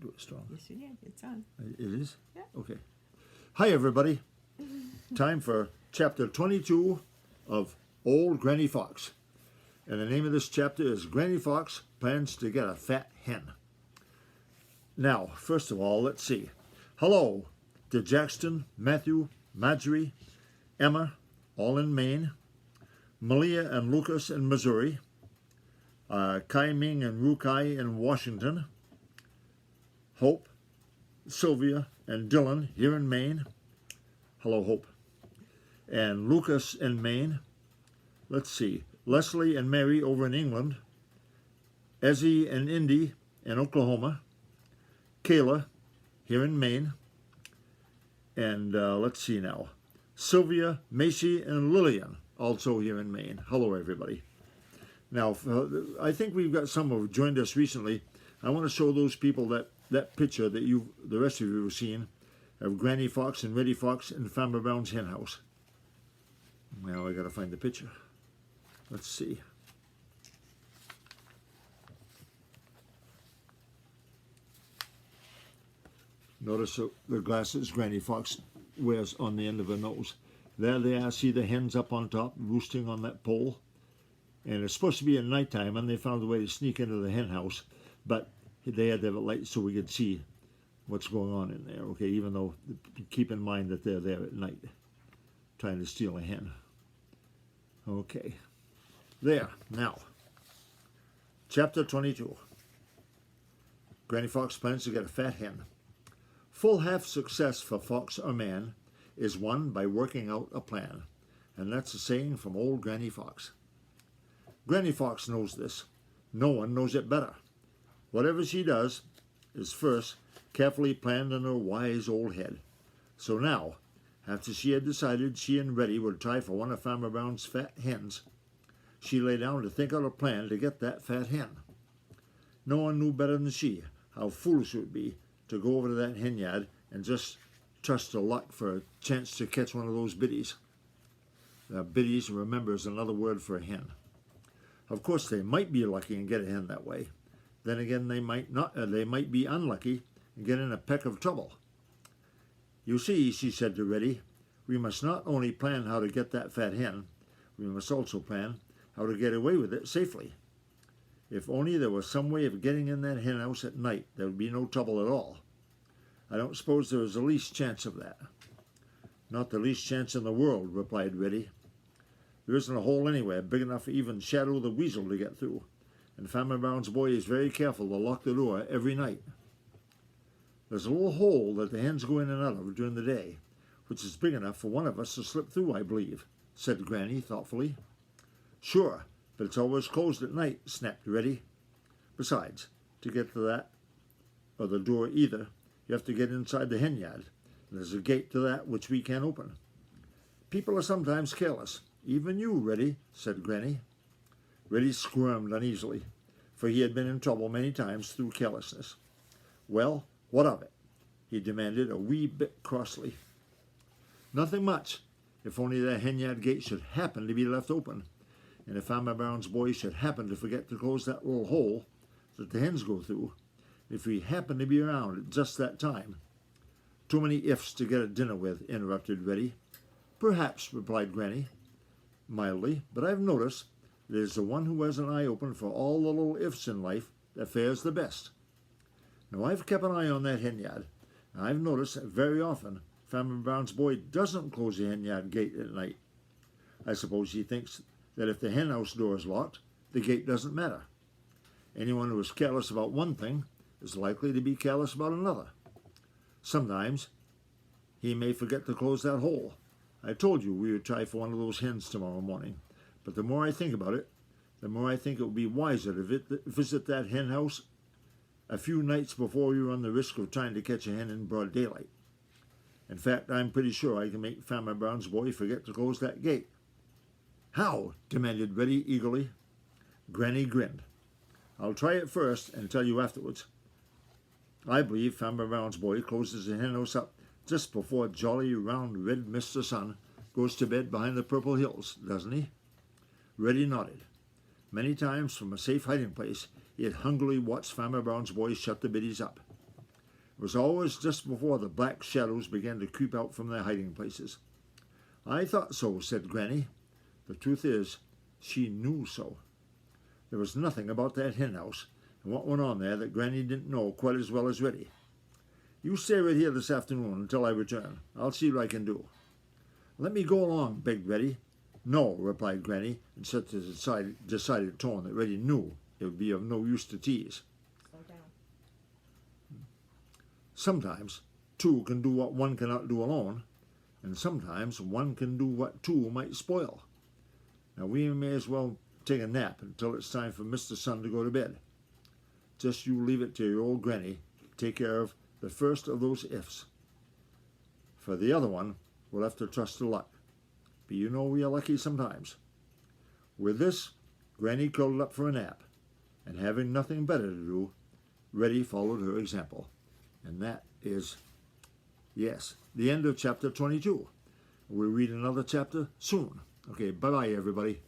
do it strong. Yes, you did. It's on. It is? Yeah. Okay. Hi, everybody. Time for chapter 22 of Old Granny Fox. And the name of this chapter is Granny Fox Plans to Get a Fat Hen. Now, first of all, let's see. Hello to Jackson, Matthew, Marjorie, Emma, all in Maine, Malia and Lucas in Missouri, Kai Ming and Rukai in Washington, Hope, Sylvia, and Dylan here in Maine. Hello, Hope. And Lucas in Maine. Let's see. Leslie and Mary over in England. Ezzy and Indy in Oklahoma. Kayla here in Maine. And let's see now. Sylvia, Macy, and Lillian also here in Maine. Hello, everybody. Now, I think we've got some who joined us recently. I want to show those people that picture that the rest of you have seen of Granny Fox and Reddy Fox in Farmer Brown's hen house. Now I got to find the picture. Let's see. Notice the glasses Granny Fox wears on the end of her nose. There they are. See the hens up on top, roosting on that pole. And it's supposed to be at nighttime, and they found a way to sneak into the hen house, but they had to have a light so we could see what's going on in there, okay, even though keep in mind that they're there at night trying to steal a hen. Okay, there, now, chapter 22. Granny Fox plans to get a fat hen. Full half success for fox or man is won by working out a plan, and that's a saying from old Granny Fox. Granny Fox knows this. No one knows it better. Whatever she does is first carefully planned in her wise old head. So now, after she had decided she and Reddy would try for one of Farmer Brown's fat hens, she lay down to think out a plan to get that fat hen. No one knew better than she how foolish it would be to go over to that hen yard and just trust to luck for a chance to catch one of those biddies. Biddies, remember, is another word for a hen. Of course, they might be lucky and get a hen that way. Then again, they might not. They might be unlucky and get in a peck of trouble. You see, she said to Reddy, we must not only plan how to get that fat hen, we must also plan how to get away with it safely. If only there was some way of getting in that hen house at night, there would be no trouble at all. I don't suppose there is the least chance of that. Not the least chance in the world, replied Reddy. There isn't a hole anywhere big enough for even Shadow the Weasel to get through, and Farmer Brown's boy is very careful to lock the door every night. There's a little hole that the hens go in and out of during the day, which is big enough for one of us to slip through, I believe, said Granny thoughtfully. Sure, but it's always closed at night, snapped Reddy. Besides, to get to that, or the door either, you have to get inside the hen yard. There's a gate to that which we can't open. People are sometimes careless. Even you, Reddy, said Granny. Reddy squirmed uneasily, for he had been in trouble many times through carelessness. Well, what of it? He demanded a wee bit crossly. Nothing much, if only that hen yard gate should happen to be left open, and if Farmer Brown's boy should happen to forget to close that little hole that the hens go through, if we happen to be around at just that time. Too many ifs to get a dinner with, interrupted Reddy. Perhaps, replied Granny, mildly, but I've noticed that it's the one who has an eye open for all the little ifs in life that fares the best. Now, I've kept an eye on that hen yard, and I've noticed that very often Farmer Brown's boy doesn't close the hen yard gate at night. I suppose he thinks that if the hen house door is locked, the gate doesn't matter. Anyone who is careless about one thing is likely to be careless about another. Sometimes he may forget to close that hole. I told you we would try for one of those hens tomorrow morning, but the more I think about it, the more I think it would be wiser to visit that hen house a few nights before we run the risk of trying to catch a hen in broad daylight. In fact, I'm pretty sure I can make Farmer Brown's boy forget to close that gate. How? Demanded Reddy eagerly. Granny grinned. I'll try it first and tell you afterwards. I believe Farmer Brown's boy closes the hen house up just before jolly, round, red Mr. Sun goes to bed behind the purple hills, doesn't he? Reddy nodded. Many times from a safe hiding place, he had hungrily watched Farmer Brown's boy shut the biddies up. It was always just before the black shadows began to creep out from their hiding places. I thought so, said Granny. The truth is, she knew so. There was nothing about that hen house and what went on there that Granny didn't know quite as well as Reddy. You stay right here this afternoon until I return. I'll see what I can do. Let me go along, begged Reddy. No, replied Granny, in such a decided tone that Reddy knew it would be of no use to tease. Slow down. Sometimes two can do what one cannot do alone, and sometimes one can do what two might spoil. Now we may as well take a nap until it's time for Mr. Sun to go to bed. Just you leave it to your old Granny to take care of the first of those ifs. For the other one, we'll have to trust to luck. But you know we are lucky sometimes. With this, Granny curled up for a nap, and having nothing better to do, Reddy followed her example. And that is, yes, the end of chapter 22. We'll read another chapter soon. Okay, bye-bye, everybody.